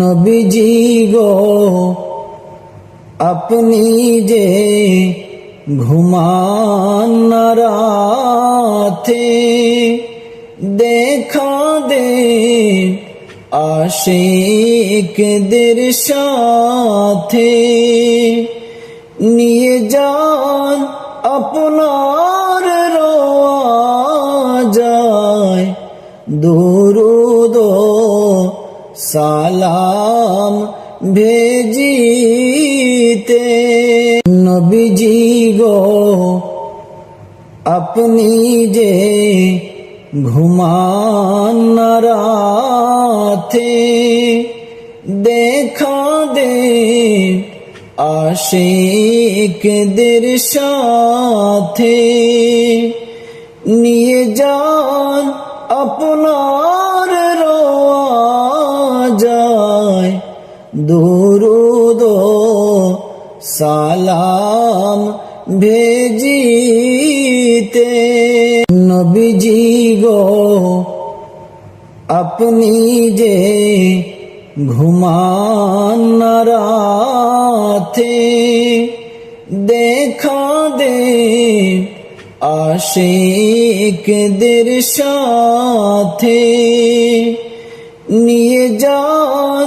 নবীজি গো আপনি যে ঘুমান না রাতে, দেখা দে আশিকদের সাথে, নিয়ে যান আপনার রওজায় দুরুদ সালাম ভেজিতে। নবীজি গো আপনি যে ঘুমান না রাতে, দেখা দে আশিকদের সাথে, নিয়ে যান আপনার রওজায় দুরুদ সালাম ভেজিতে। নবীজি গো আপনি যে ঘুমান না রাতে, দেখা দে আশিকদের সাথে, নিয়ে যান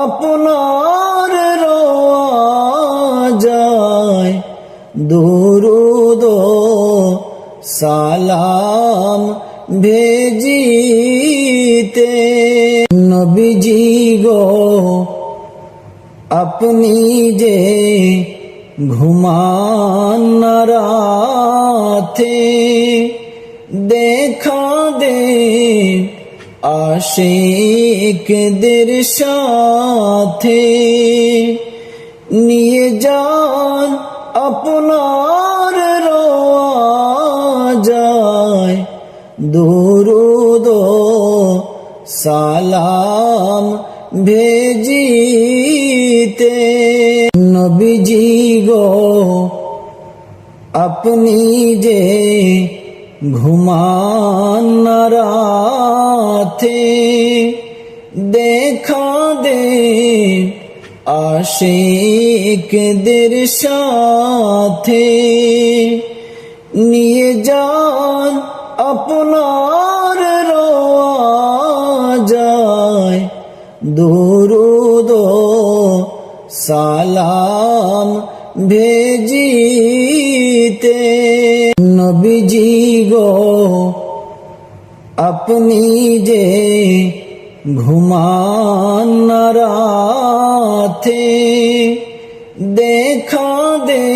আপনার রওজায় দুরুদ সালাম ভেজিতে। নবীজি গো আপনি যে ঘুমান না রাতে, দেখা দে আশিকদের সাথে, নিয়ে যান আপনার রওজায় দুরুদ সালাম ভেজিতে। নবীজি গো আপনি যে ঘুমান না রাতে, দেখা দে আশিকদের সাথে, নিয়ে যান আপনার রওজায় দুরুদ সালাম ভেজিতে। নবীজি গো আপনি যে ঘুমান না রাতে, দেখা দে